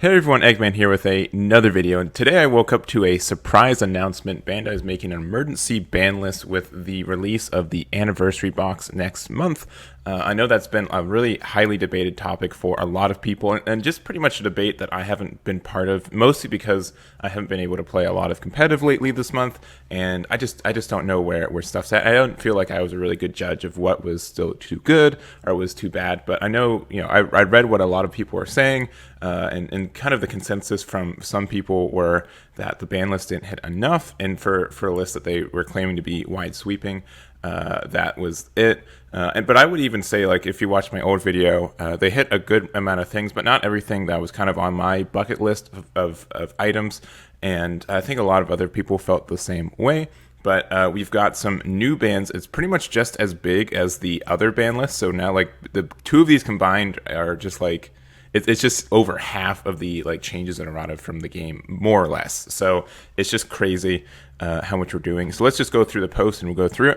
Hey everyone, Egman here with another video, and today I woke up to a surprise announcement. Bandai is making an emergency ban list with the release of the anniversary box next month. I know that's been a really highly debated topic for a lot of people, and just pretty much a debate that I haven't been part of, mostly because I haven't been able to play a lot of competitive lately this month, and I just don't know where stuff's at. I don't feel like I was a really good judge of what was still too good or was too bad, but I know, I read what a lot of people were saying, and kind of the consensus from some people were that the ban list didn't hit enough, and for a list that they were claiming to be wide sweeping, that was it. But I would even say, like, if you watch my old video, they hit a good amount of things, but not everything that was kind of on my bucket list of items. And I think a lot of other people felt the same way. But we've got some new bans. It's pretty much just as big as the other ban list. So now, like, the two of these combined are just like, it's just over half of the like changes in errata from the game, more or less. So it's just crazy how much we're doing. So let's just go through the post and we'll go through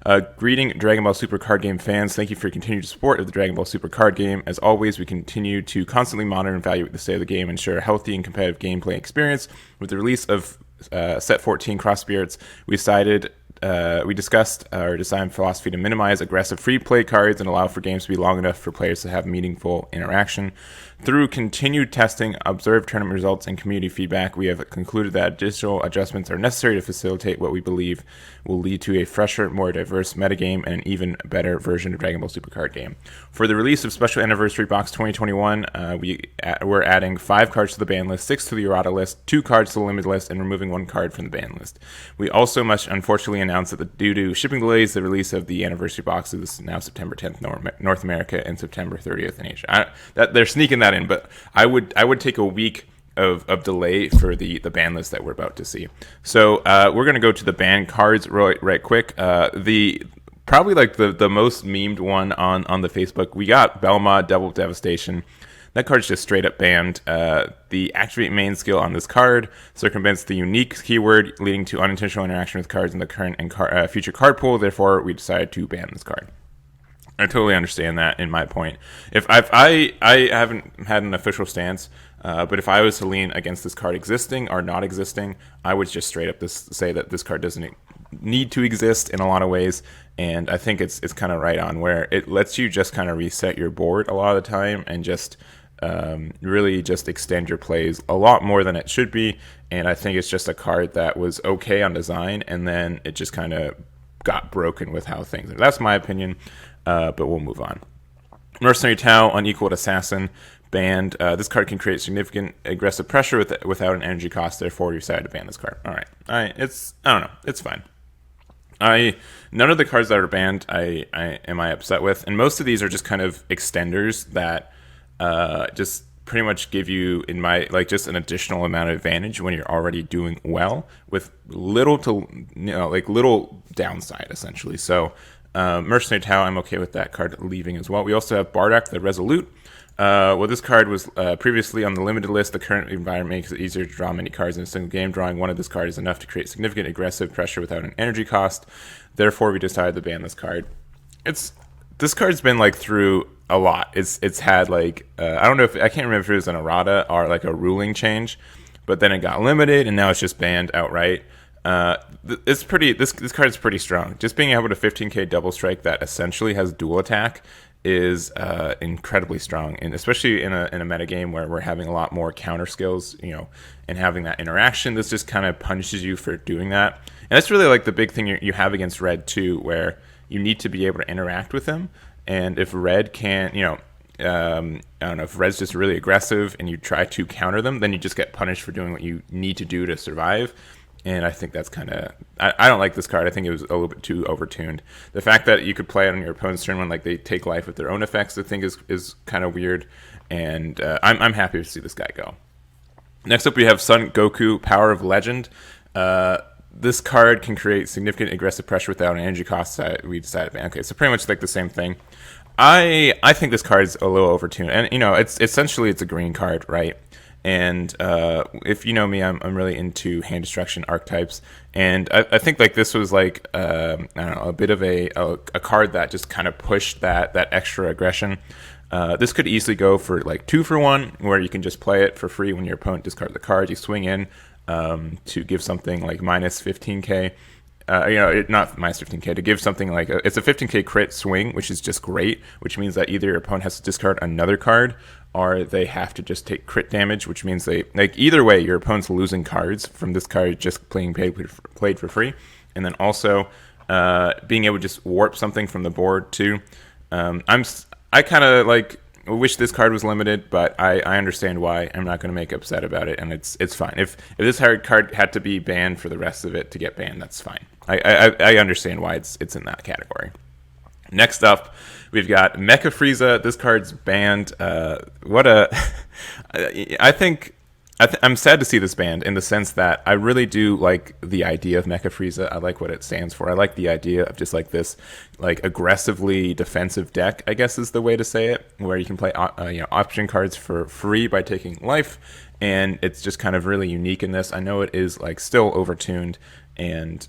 it. Greeting Dragon Ball Super card game fans. Thank you for your continued support of the Dragon Ball Super card game. As always, we continue to constantly monitor and evaluate the state of the game and ensure a healthy and competitive gameplay experience. With the release of Set 14 Cross Spirits, we discussed our design philosophy to minimize aggressive free play cards and allow for games to be long enough for players to have meaningful interaction. Through continued testing, observed tournament results, and community feedback, we have concluded that additional adjustments are necessary to facilitate what we believe will lead to a fresher, more diverse metagame and an even better version of Dragon Ball Super card game. For the release of Special Anniversary Box 2021, we're adding 5 cards to the ban list, 6 to the errata list, 2 cards to the limited list, and removing 1 card from the ban list. We also must unfortunately announce that due to shipping delays, the release of the anniversary box is now September 10th North America and September 30th in Asia. They're sneaking that in, but I would take a week of delay for the ban list that we're about to see. So we're going to go to the ban cards right quick. Probably like the most memed one on the Facebook, we got Belma Double Devastation. That card's just straight up banned. The activate main skill on this card circumvents the unique keyword, leading to unintentional interaction with cards in the current and future card pool. Therefore, we decided to ban this card. I totally understand that. In my point, if I haven't had an official stance, but if I was to lean against this card existing or not existing, I would just straight up say that this card doesn't need to exist in a lot of ways. And I think it's kind of right on, where it lets you just kind of reset your board a lot of the time and just really just extend your plays a lot more than it should be. And I think it's just a card that was okay on design, and then it just kind of got broken with how things are. That's my opinion, but we'll move on. Mercenary Tau, Unequaled Assassin, banned. This card can create significant aggressive pressure without an energy cost. Therefore, we decided to ban this card. All right, I don't know. It's fine. None of the cards that are banned am I upset with, and most of these are just kind of extenders that just pretty much give you, in my just an additional amount of advantage when you're already doing well with little to little downside essentially. So Mercenary Tau, I'm okay with that card leaving as well. We also have Bardock the Resolute. This card was previously on the limited list. The current environment makes it easier to draw many cards in a single game. Drawing one of this card is enough to create significant aggressive pressure without an energy cost. Therefore, we decided to ban this card. This card's been through a lot. It's had I don't know, I can't remember if it was an errata or like a ruling change, but then it got limited and now it's just banned outright. This card is pretty strong. Just being able to 15k double strike that essentially has dual attack is incredibly strong, and especially in a metagame where we're having a lot more counter skills, and having that interaction. This just kind of punishes you for doing that, and that's really the big thing you have against red too, where you need to be able to interact with him. And if red can't, I don't know, if red's just really aggressive and you try to counter them, then you just get punished for doing what you need to do to survive. And I think that's kind of, I don't like this card. I think it was a little bit too overtuned. The fact that you could play it on your opponent's turn when they take life with their own effects, I think is kind of weird. And I'm happy to see this guy go. Next up, we have Son Goku, Power of Legend. This card can create significant aggressive pressure without an energy cost. We decided to ban. Okay, so pretty much the same thing. I think this card is a little overtuned, and it's essentially it's a green card, right? And if you know me, I'm really into hand destruction archetypes, and I think this was I don't know, a bit of a card that just kind of pushed that extra aggression. This could easily go for like 2 for 1, where you can just play it for free when your opponent discards the card. You swing in to give something like minus 15k. Not minus 15k, to give something like it's a 15k crit swing, which is just great, which means that either your opponent has to discard another card or they have to just take crit damage, which means they, like, either way, your opponent's losing cards from this card just played for free. And then also being able to just warp something from the board too. I kind of like wish this card was limited, but I understand why. I'm not going to make upset about it, and it's fine. If this card had to be banned for the rest of it to get banned, that's fine. I understand why it's in that category. Next up, we've got Mecha Frieza. This card's banned. I'm sad to see this banned, in the sense that I really do like the idea of Mecha Frieza. I like what it stands for. I like the idea of just like this, like, aggressively defensive deck, I guess is the way to say it, where you can play option cards for free by taking life, and it's just kind of really unique in this. I know it is like still overtuned, and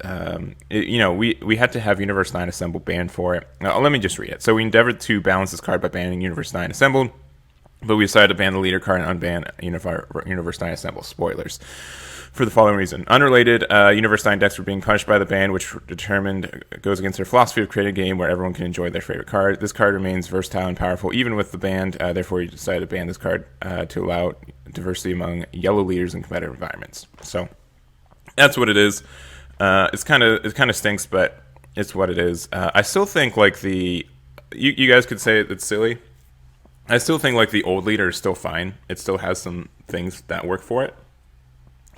we had to have Universe 9 Assembled banned for it. Now, let me just read it. So we endeavored to balance this card by banning Universe 9 Assembled, but we decided to ban the leader card and unban Universe 9 Assemble. Spoilers. For the following reason. Unrelated, Universe 9 decks were being punished by the ban, which determined goes against their philosophy of creating a game where everyone can enjoy their favorite card. This card remains versatile and powerful even with the ban. Therefore, we decided to ban this card to allow diversity among yellow leaders in competitive environments. So that's what it is. It kind of stinks, but it's what it is. I still think like you guys could say it's silly. I still think like the old leader is still fine. It still has some things that work for it,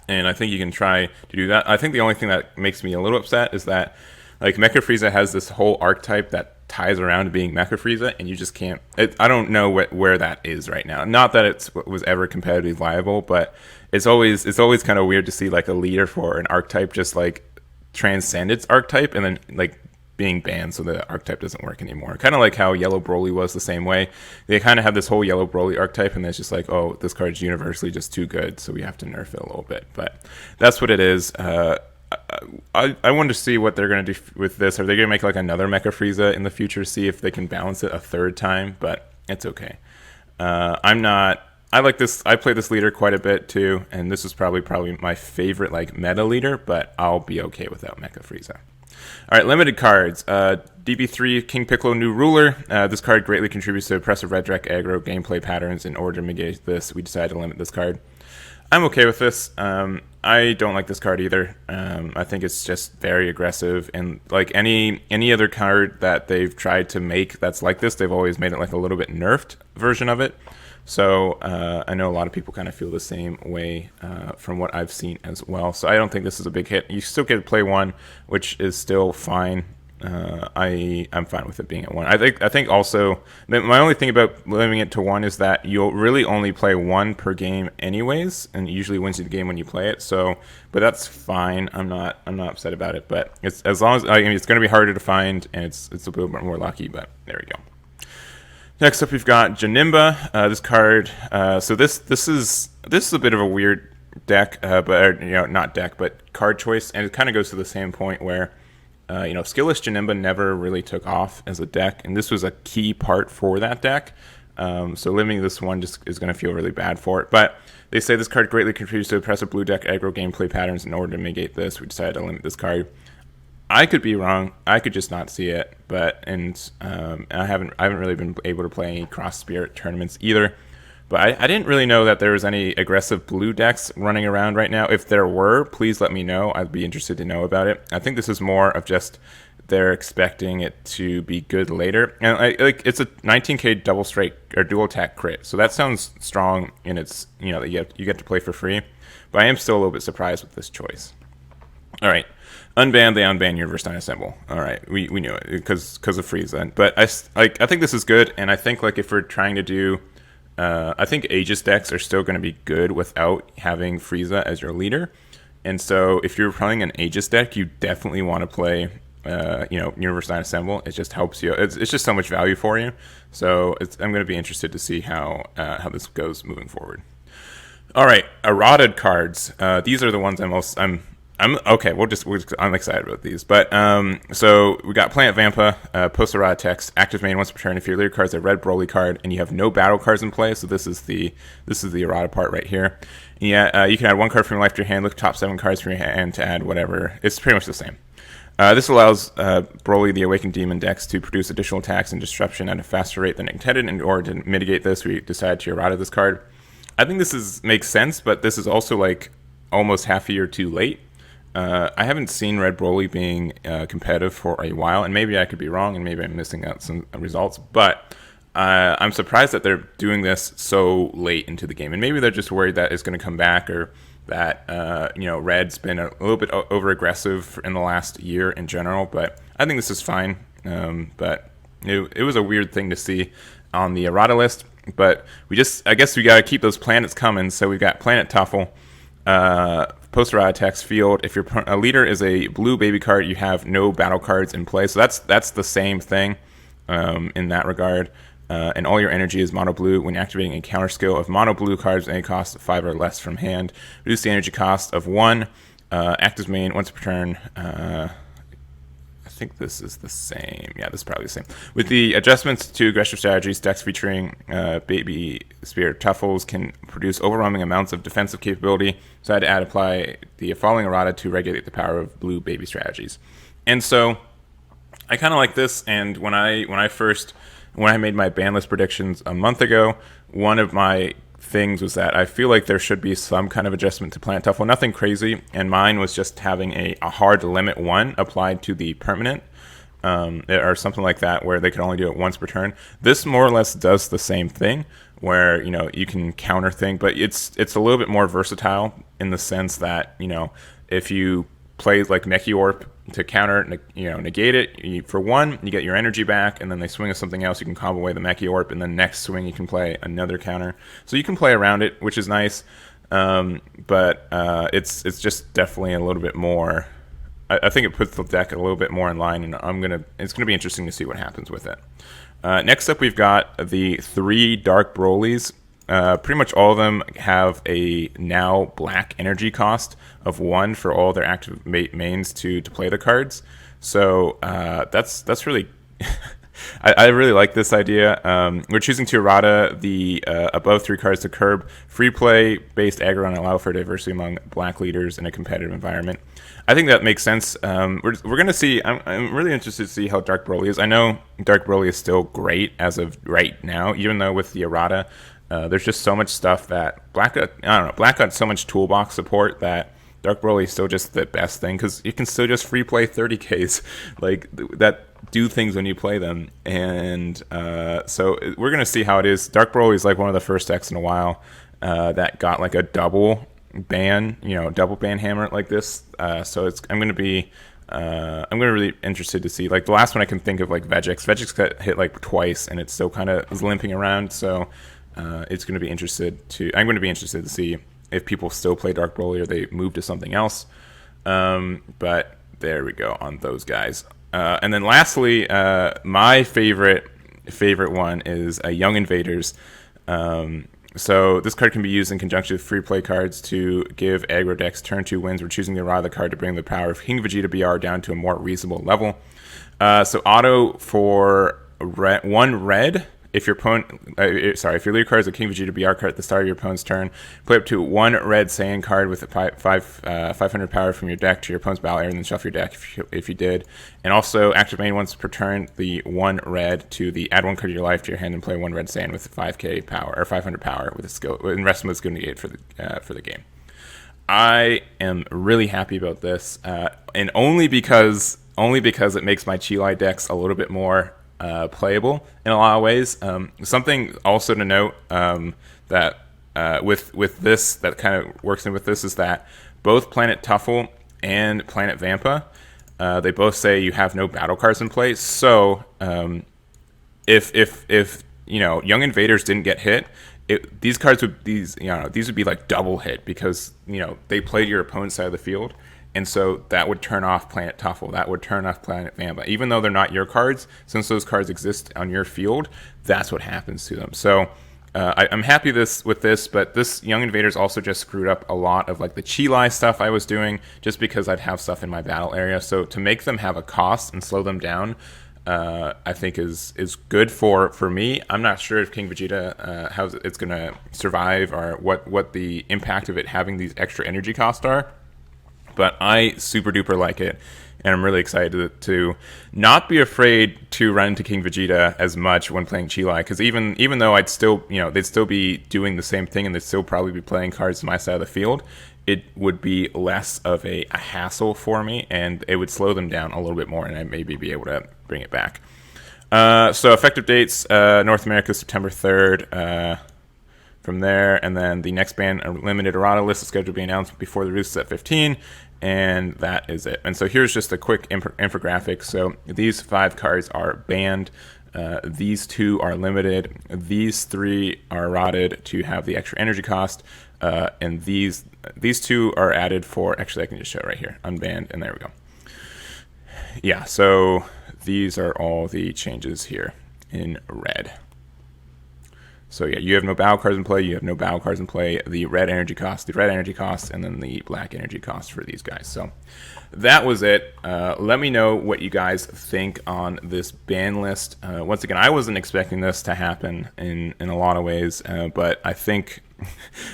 and I think you can try to do that. I think the only thing that makes me a little upset is that like Mecha Frieza has this whole archetype that ties around to being Mecha Frieza, and you just can't. I don't know where that is right now. Not that it was ever competitively viable, but it's always kind of weird to see like a leader for an archetype just like transcend its archetype and then like being banned so the archetype doesn't work anymore. Kind of like how Yellow Broly was the same way. They kind of have this whole Yellow Broly archetype, and it's just like, oh, this card's universally just too good, so we have to nerf it a little bit. But that's what it is. I wanted to see what they're going to do with this. Are they going to make like another Mecha Frieza in the future, see if they can balance it a third time? But it's okay. I like this. I play this leader quite a bit too, and this is probably my favorite like meta leader, but I'll be okay without Mecha Frieza. All right, limited cards. DB3 King Piccolo New Ruler. This card greatly contributes to oppressive red deck aggro gameplay patterns. In order to mitigate this, we decided to limit this card. I'm okay with this. I don't like this card either. I think it's just very aggressive, and like any other card that they've tried to make that's like this, they've always made it like a little bit nerfed version of it. So I know a lot of people kind of feel the same way from what I've seen as well. So I don't think this is a big hit. You still get to play one, which is still fine. I'm fine with it being at one. I think also my only thing about limiting it to one is that you'll really only play one per game anyways, and it usually wins you the game when you play it. So, but that's fine. I'm not upset about it. But it's as long as it's going to be harder to find, and it's a little bit more lucky. But there we go. Next up, we've got Janemba. This card. So this is a bit of a weird deck, but not deck, but card choice, and it kind of goes to the same point where Skillless Janemba never really took off as a deck, and this was a key part for that deck. So limiting this one just is going to feel really bad for it. But they say this card greatly contributes to oppressive blue deck aggro gameplay patterns. In order to mitigate this, we decided to limit this card. I could be wrong. I could just not see it, I haven't really been able to play any Cross Spirit tournaments either. But I didn't really know that there was any aggressive blue decks running around right now. If there were, please let me know. I'd be interested to know about it. I think this is more of just they're expecting it to be good later. And it's a 19k double strike or dual attack crit, so that sounds strong. And it's that you get to play for free. But I am still a little bit surprised with this choice. All right. Unbanned, they unbanned Universe 9 Assemble. All right, we knew it because of Frieza. But I think this is good, and I think like if we're trying to do, I think Aegis decks are still going to be good without having Frieza as your leader. And so if you're playing an Aegis deck, you definitely want to play, Universe 9 Assemble. It just helps you. It's just so much value for you. So I'm going to be interested to see how this goes moving forward. All right, errated cards. These are the ones I'm I'm okay. I'm excited about these, but so we got Planet Vampa, post errata text, active main once per turn. If your leader card is a red Broly card and you have no battle cards in play, so this is the errata part right here. And yeah, you can add one card from your life to your hand. Look top 7 cards from your hand to add whatever. It's pretty much the same. This allows Broly, the Awakened Demon decks, to produce additional attacks and disruption at a faster rate than intended. In order to mitigate this, we decided to errata this card. I think makes sense, but this is also like almost half a year too late. I haven't seen Red Broly being competitive for a while, and maybe I could be wrong, and maybe I'm missing out some results, but I'm surprised that they're doing this so late into the game, and maybe they're just worried that it's going to come back, or that Red's been a little bit over aggressive in the last year in general. But I think this is fine. But it was a weird thing to see on the errata list. But I guess we got to keep those planets coming. So we've got Planet Tuffle, post errata text field. If your leader is a blue baby card, you have no battle cards in play. So that's the same thing in that regard. And all your energy is mono blue. When activating a counter skill of mono blue cards with any cost of 5 or less from hand, reduce the energy cost of 1. Act as main once per turn. I think this is the same. Yeah, this is probably the same. With the adjustments to aggressive strategies, decks featuring Baby Spirit Tuffles can produce overwhelming amounts of defensive capability. So I had to apply the following errata to regulate the power of blue baby strategies. And so I kind of like this. And when I made my ban list predictions a month ago, one of my things was that I feel like there should be some kind of adjustment to Planet Tuffle. Nothing crazy, and mine was just having a hard limit 1 applied to the permanent, or something like that, where they could only do it once per turn. This more or less does the same thing, where you can counter thing, but it's a little bit more versatile in the sense that if you play like Mechiorp to counter, negate it. For 1, you get your energy back, and then they swing with something else. You can combo away the Mechiorp, and then next swing you can play another counter. So you can play around it, which is nice. But it's just definitely a little bit more. I think it puts the deck a little bit more in line, and it's gonna be interesting to see what happens with it. Next up, we've got the 3 Dark Brolys. Pretty much all of them have a now black energy cost of 1 for all their active mains to play the cards. So that's really I really like this idea. We're choosing to errata the above 3 cards to curb free play based aggro and allow for diversity among black leaders in a competitive environment. I think that makes sense. We're going to see. I'm really interested to see how Dark Broly is. I know Dark Broly is still great as of right now, even though with the errata, there's just so much stuff that Black got so much toolbox support that Dark Broly is still just the best thing, because you can still just free play 30Ks like that do things when you play them. And so we're going to see how it is. Dark Broly is like one of the first decks in a while that got like a double ban hammer like this. So I'm going to be really interested to see. Like the last one I can think of, like Vegix. Vegix got hit like twice, and it still kind of is limping around. So I'm going to be interested to see if people still play Dark Broly or they move to something else. But there we go on those guys. And then lastly, my favorite one is Young Invaders. So this card can be used in conjunction with free play cards to give aggro decks turn 2 wins. We're choosing the errata card to bring the power of King Vegeta BR down to a more reasonable level. So auto for 1 red. If your leader card is a King Vegeta BR card at the start of your opponent's turn, play up to 1 red Saiyan card with a 500 power from your deck to your opponent's battle area, and then shuffle your deck if you did. And also activate once per turn the 1 red to the add 1 card of your life to your hand and play 1 red Saiyan with 5k power or 500 power with a skill, and rest of it's going to negate for the game. I am really happy about this, and only because it makes my Chilai decks a little bit more playable in a lot of ways. Something also to note that with this that kind of works in with this is that both Planet Tuffle and Planet Vampa, they both say you have no battle cards in play. So if Young Invaders didn't get hit, these would be like double hit, because they played your opponent's side of the field. And so that would turn off Planet Tuffle. That would turn off Planet Vampa. Even though they're not your cards, since those cards exist on your field, that's what happens to them. So I'm happy with this, but this Young Invaders also just screwed up a lot of like the Chili stuff I was doing, just because I'd have stuff in my battle area. So to make them have a cost and slow them down, I think is good for me. I'm not sure if King Vegeta how it's gonna survive, or what the impact of it having these extra energy costs are, but I super duper like it. And I'm really excited to not be afraid to run into King Vegeta as much when playing Chili, because even though I'd still, they'd still be doing the same thing, and they'd still probably be playing cards to my side of the field, it would be less of a hassle for me, and it would slow them down a little bit more, and I'd maybe be able to bring it back. So effective dates, North America, September 3rd. From there, and then the next ban limited errata list is scheduled to be announced before the release at 15, and that is it. And so here's just a quick infographic. So these 5 cards are banned, these 2 are limited, these 3 are errated to have the extra energy cost, and these 2 are added for, actually I can just show it right here, unbanned, and there we go. Yeah, so these are all the changes here in red. So yeah, you have no battle cards in play, you have no battle cards in play, the red energy cost, and then the black energy cost for these guys. So that was it. Let me know what you guys think on this ban list. Once again, I wasn't expecting this to happen in a lot of ways, but I think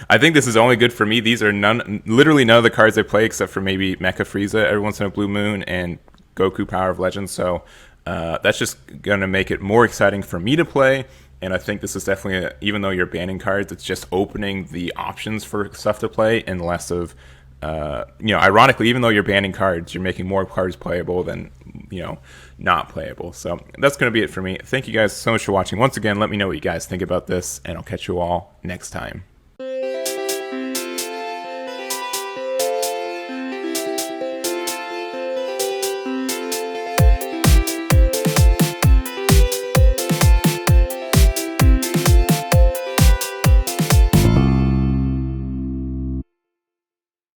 this is only good for me. These are literally none of the cards I play, except for maybe Mecha Frieza every once in a blue moon and Goku Power of Legends. So that's just going to make it more exciting for me to play. And I think this is definitely, even though you're banning cards, it's just opening the options for stuff to play, and less of, ironically, even though you're banning cards, you're making more cards playable than, not playable. So that's going to be it for me. Thank you guys so much for watching. Once again, let me know what you guys think about this, and I'll catch you all next time.